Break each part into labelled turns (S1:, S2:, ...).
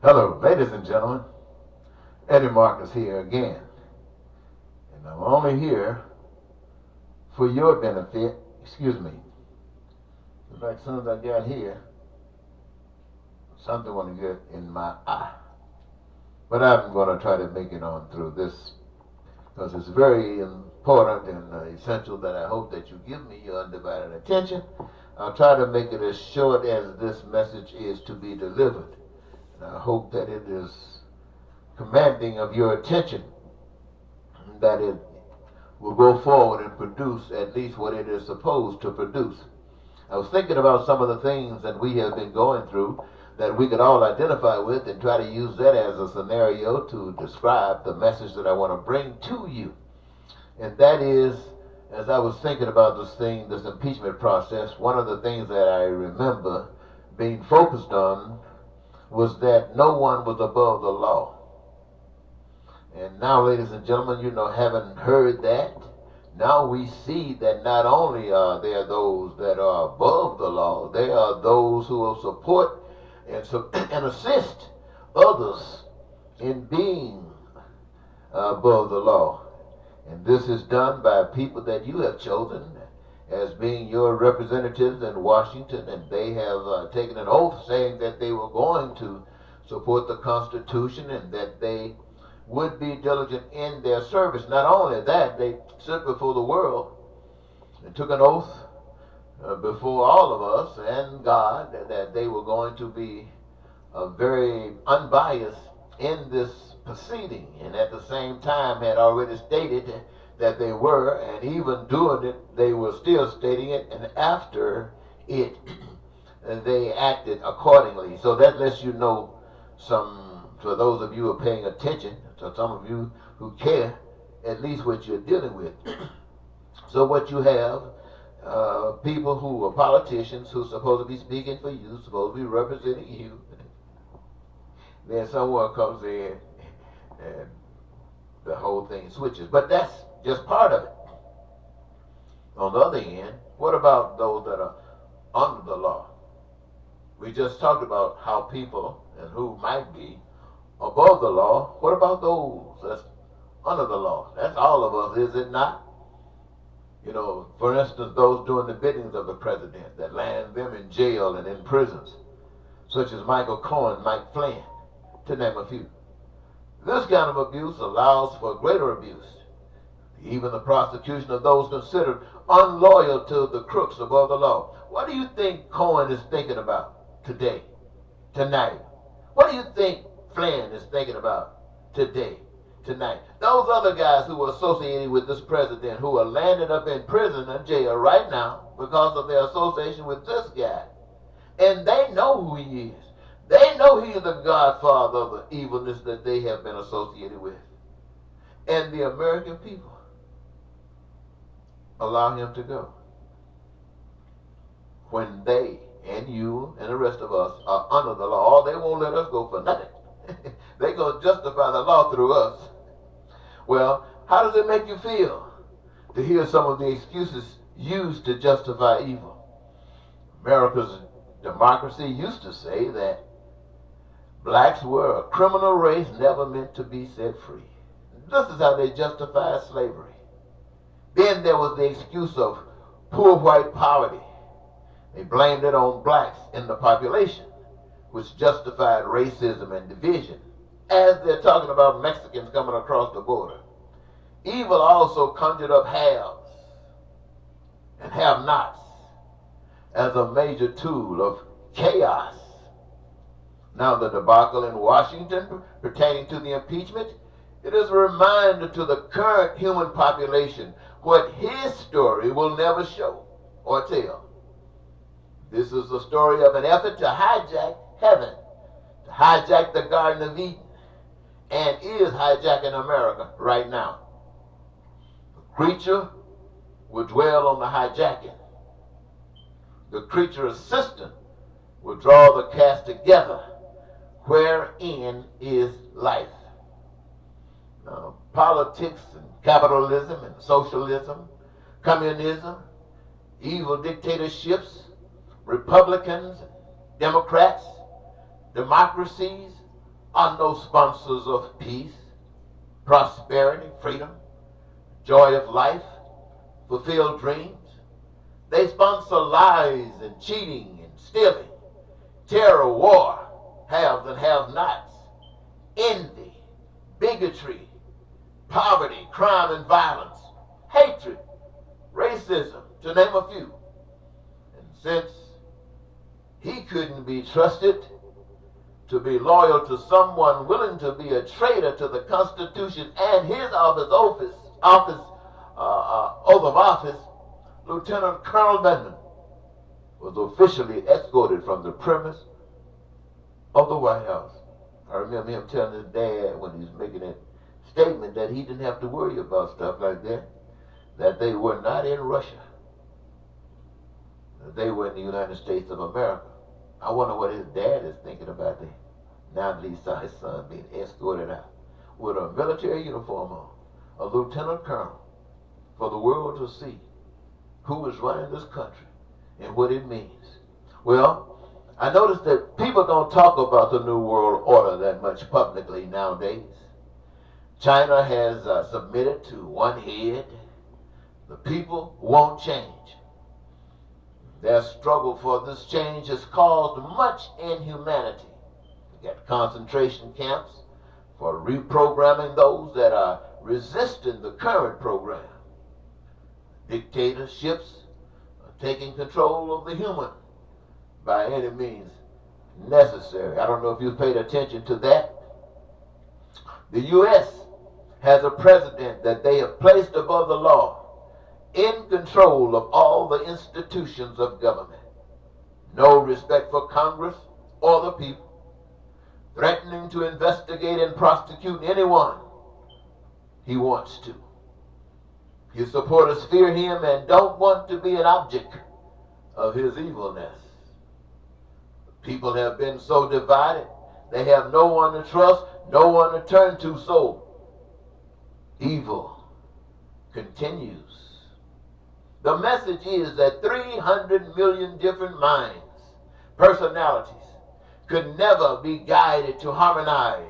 S1: Hello, ladies and gentlemen. Eddie Marcus here again. And I'm only here for your benefit. Excuse me. As soon as I got here, something want to get in my eye. But I'm going to try to make it on through this because it's very important and essential that I hope that you give me your undivided attention. I'll try to make it as short as this message is to be delivered. And I hope that it is commanding of your attention, that it will go forward and produce at least what it is supposed to produce. I was thinking about some of the things that we have been going through that we could all identify with and try to use that as a scenario to describe the message that I want to bring to you. And that is, as I was thinking about this impeachment process, one of the things that I remember being focused on was that no one was above the law. And now, ladies and gentlemen, having heard that, now we see that not only are there those that are above the law, there are those who will support and assist others in being above the law. And this is done by people that you have chosen as being your representatives in Washington, and they have taken an oath saying that they were going to support the Constitution and that they would be diligent in their service. Not only that, they stood before the world and took an oath before all of us and God that they were going to be very unbiased in this proceeding, and at the same time had already stated that they were, and even doing it, they were still stating it, and after it, they acted accordingly. So that lets you know for those of you who are paying attention, to some of you who care, at least what you're dealing with. So what you have, people who are politicians who are supposed to be speaking for you, supposed to be representing you, then someone comes in and the whole thing switches. But that's just part of it. On the other hand, what about those that are under the law? We just talked about how people and who might be above the law. What about those that's under the law? That's all of us, is it not? For instance, those doing the biddings of the president that land them in jail and in prisons, such as Michael Cohen, Mike Flynn, to name a few. This kind of abuse allows for greater abuse. Even the prosecution of those considered unloyal to the crooks above the law. What do you think Cohen is thinking about today, tonight? What do you think Flynn is thinking about today, tonight? Those other guys who were associated with this president, who are landed up in prison and jail right now because of their association with this guy. And they know who he is. They know he's the godfather of the evilness that they have been associated with. And the American people allow him to go. When they and you and the rest of us are under the law, they won't let us go for nothing. They're going to justify the law through us. Well, how does it make you feel to hear some of the excuses used to justify evil? America's democracy used to say that blacks were a criminal race never meant to be set free. This is how they justified slavery. Then there was the excuse of poor white poverty. They blamed it on blacks in the population, which justified racism and division, as they're talking about Mexicans coming across the border. Evil also conjured up haves and have-nots as a major tool of chaos. Now the debacle in Washington pertaining to the impeachment, it is a reminder to the current human population what his story will never show or tell. This is the story of an effort to hijack heaven, to hijack the Garden of Eden, and is hijacking America right now. The creature will dwell on the hijacking. The creature assistant will draw the cast together, wherein is life. Now, politics and capitalism and socialism, communism, evil dictatorships, Republicans, Democrats, democracies, are no sponsors of peace, prosperity, freedom, joy of life, fulfilled dreams. They sponsor lies and cheating and stealing, terror, war, haves and have-nots, envy, bigotry, poverty, crime and violence, hatred, racism, to name a few. And since he couldn't be trusted to be loyal to someone willing to be a traitor to the Constitution and his oath of office, Lieutenant Colonel Benton was officially escorted from the premise of the White House. I remember him telling his dad when he was making that statement that he didn't have to worry about stuff like that they were not in Russia, that they were in the United States of America. I wonder what his dad is thinking about that, now that he saw his son being escorted out with a military uniform on, a lieutenant colonel, for the world to see who is running this country and what it means. Well, I noticed that people don't talk about the New World Order that much publicly nowadays. China has submitted to one head. The people won't change. Their struggle for this change has caused much inhumanity. You got concentration camps for reprogramming those that are resisting the current program. Dictatorships are taking control of the human by any means necessary. I don't know if you've paid attention to that. The U.S. has a president that they have placed above the law, in control of all the institutions of government. No respect for Congress or the people, threatening to investigate and prosecute anyone he wants to. His supporters fear him and don't want to be an object of his evilness. People have been so divided, they have no one to trust, no one to turn to, so evil continues. The message is that 300 million different minds, personalities, could never be guided to harmonize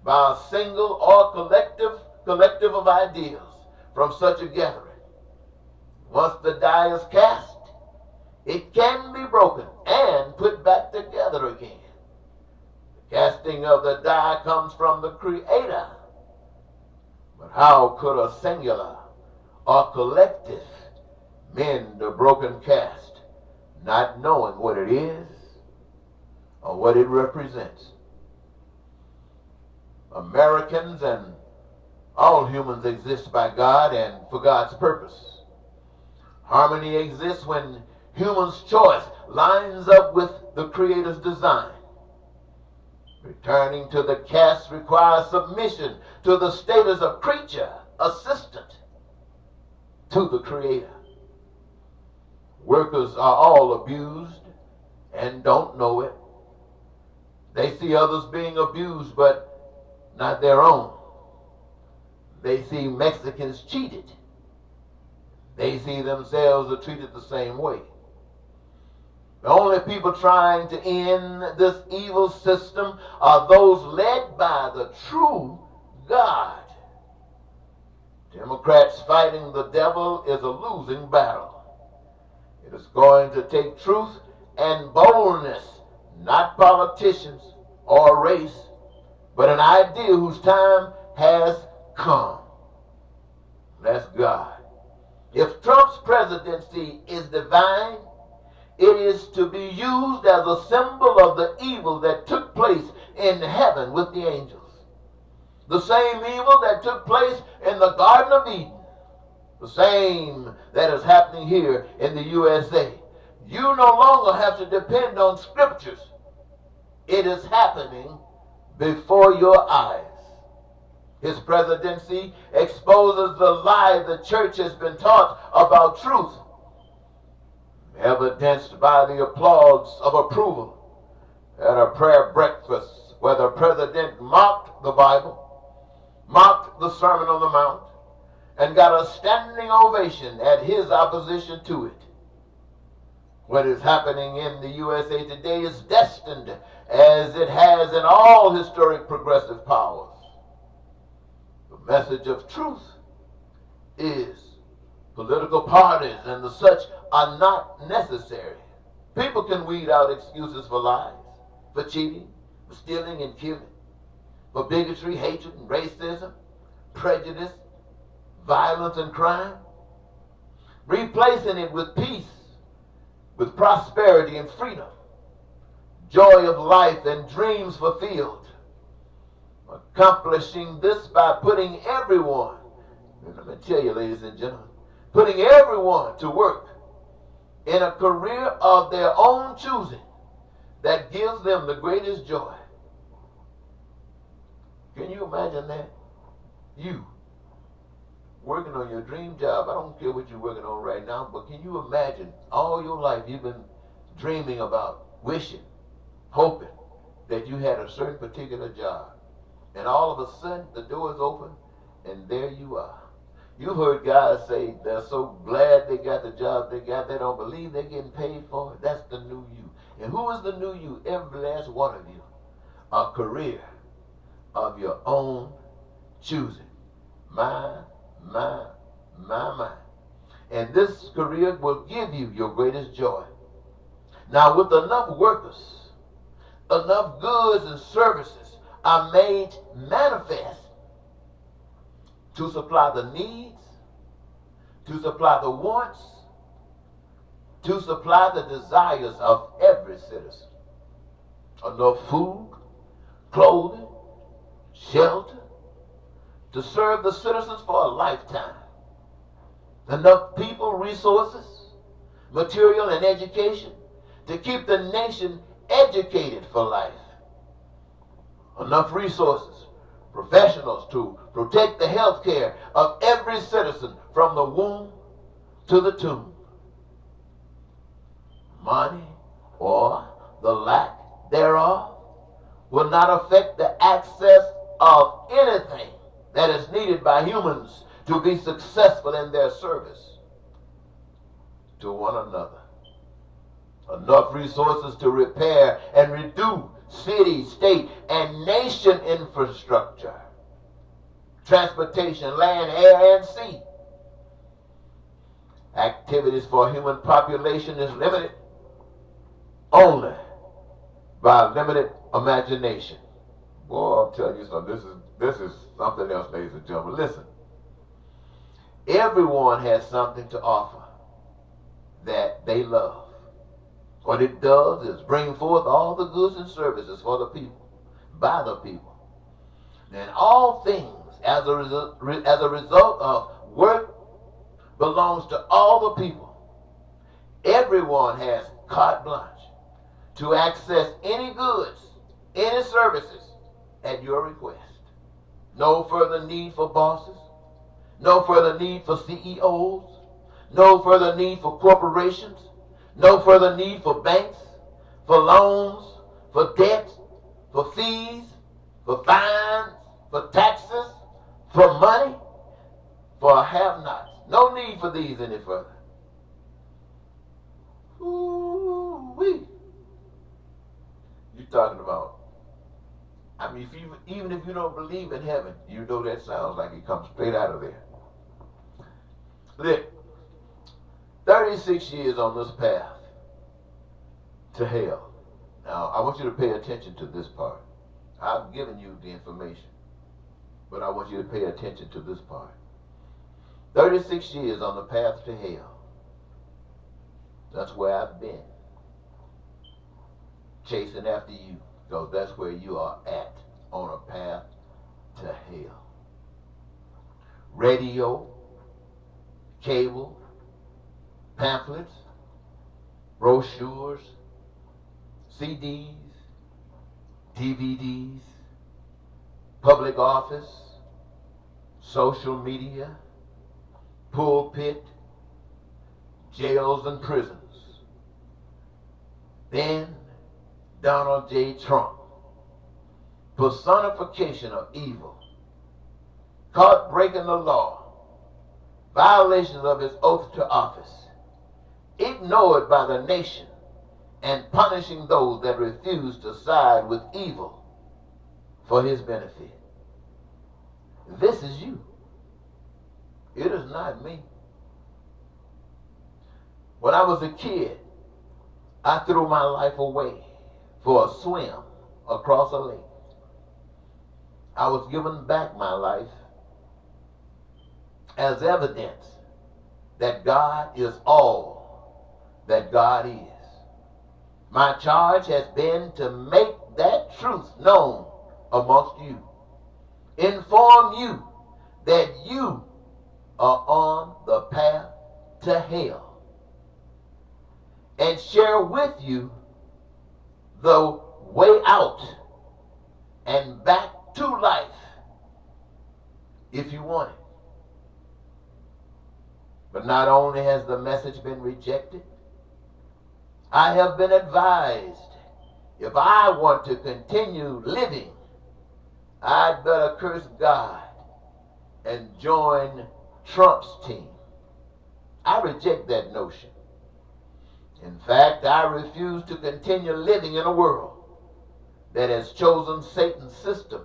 S1: by a single or collective of ideas from such a gathering. Once the die is cast, it can be broken and put back together again. The casting of the die comes from the Creator. But how could a singular or collective mend a broken cast, not knowing what it is or what it represents? Americans and all humans exist by God and for God's purpose. Harmony exists when humans' choice lines up with the Creator's design. Returning to the cast requires submission to the status of creature, assistant to the Creator. Workers are all abused and don't know it. They see others being abused, but not their own. They see Mexicans cheated. They see themselves are treated the same way. The only people trying to end this evil system are those led by the true God. Democrats fighting the devil is a losing battle. It is going to take truth and boldness, not politicians or race, but an idea whose time has come. That's God. If Trump's presidency is divine, it is to be used as a symbol of the evil that took place in heaven with the angels. The same evil that took place in the Garden of Eden. The same that is happening here in the USA. You no longer have to depend on scriptures. It is happening before your eyes. His presidency exposes the lie the church has been taught about truth, evidenced by the applause of approval at a prayer breakfast where the president mocked the Bible, mocked the Sermon on the Mount, and got a standing ovation at his opposition to it. What is happening in the USA today is destined, as it has in all historic progressive powers. The message of truth is political parties and the such are not necessary. People can weed out excuses for lies, for cheating, for stealing and killing, for bigotry, hatred and racism, prejudice, violence and crime, replacing it with peace, with prosperity and freedom, joy of life and dreams fulfilled. Accomplishing this by putting everyone, and let me tell you, ladies and gentlemen, putting everyone to work in a career of their own choosing that gives them the greatest joy. Can you imagine that? You working on your dream job. I don't care what you're working on right now, but can you imagine all your life you've been dreaming about, wishing, hoping that you had a certain particular job, and all of a sudden the door is open and there you are. You heard guys say they're so glad they got the job they got, they don't believe they're getting paid for it. That's the new you. And who is the new you? Every last one of you. A career of your own choosing. My. And this career will give you your greatest joy. Now, with enough workers, enough goods and services are made manifest to supply the needs, to supply the wants, to supply the desires of every citizen. Enough food, clothing, shelter, to serve the citizens for a lifetime. Enough people, resources, material, and education to keep the nation educated for life. Enough resources, professionals to protect the health care of every citizen from the womb to the tomb. Money, or the lack thereof, will not affect the access of anything that is needed by humans to be successful in their service to one another. Enough resources to repair and redo city, state, and nation infrastructure, transportation, land, air, and sea. Activities for human population is limited only by limited imagination. Boy, I'll tell you something. This is something else, ladies and gentlemen. Listen. Everyone has something to offer that they love. What it does is bring forth all the goods and services for the people, by the people. And all things, as a result of work, belongs to all the people. Everyone has carte blanche to access any goods, any services at your request. No further need for bosses, no further need for CEOs, no further need for corporations, no further need for banks, for loans, for debt, for fees, for fines, for taxes, for money, for have-nots. No need for these any further. Ooh-wee. You're talking about, I mean, even if you don't believe in heaven, you know that sounds like it comes straight out of there. Look, 36 years on this path to hell. Now, I want you to pay attention to this part. I've given you the information, but I want you to pay attention to this part. 36 years on the path to hell. That's where I've been. Chasing after you, because that's where you are at, on a path to hell. Radio, cable, pamphlets, brochures, CDs, DVDs, public office, social media, pulpit, jails and prisons. Then Donald J. Trump, personification of evil, caught breaking the law, violations of his oath to office, ignored by the nation, and punishing those that refuse to side with evil for his benefit. This is you. It is not me. When I was a kid, I threw my life away for a swim across a lake. I was given back my life as evidence that God is all that God is. My charge has been to make that truth known amongst you. Inform you that you are on the path to hell. And share with you the way out and back to life if you want it. But not only has the message been rejected, I have been advised if I want to continue living, I'd better curse God and join Trump's team. I reject that notion. In fact, I refuse to continue living in a world that has chosen Satan's system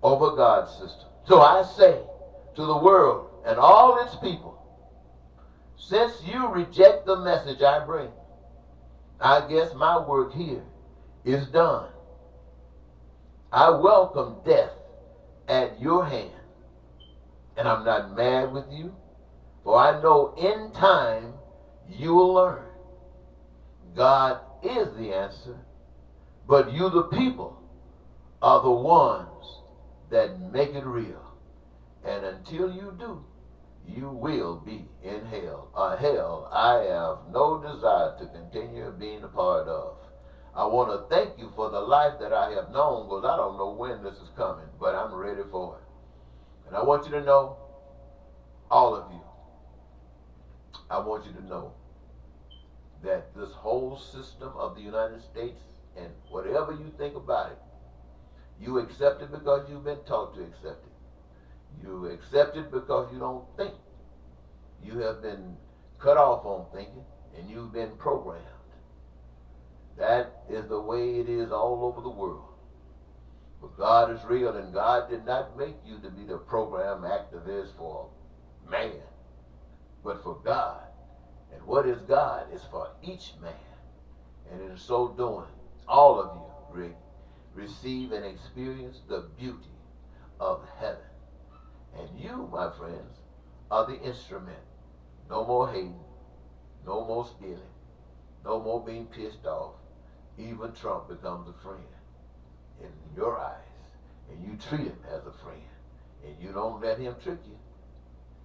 S1: over God's system. So I say to the world and all its people, since you reject the message I bring, I guess my work here is done. I welcome death at your hand. And I'm not mad with you, for I know in time you will learn. God is the answer, but you, the people, are the ones that make it real. And until you do, you will be in hell. A hell I have no desire to continue being a part of. I want to thank you for the life that I have known, because I don't know when this is coming, but I'm ready for it. And I want you to know, all of you, I want you to know that this whole system of the United States, and whatever you think about it, you accept it because you've been taught to accept it. You accept it because you don't think. You have been cut off on thinking, and you've been programmed. That is the way it is all over the world. But God is real, and God did not make you to be the program activist for man, but for God. And what is God is for each man. And in so doing, all of you receive and experience the beauty of heaven. And you, my friends, are the instrument. No more hating, no more stealing, no more being pissed off. Even Trump becomes a friend in your eyes. And you treat him as a friend. And you don't let him trick you,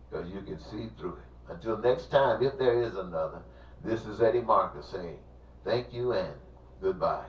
S1: because you can see through it. Until next time, if there is another, this is Eddie Marcus saying thank you and goodbye.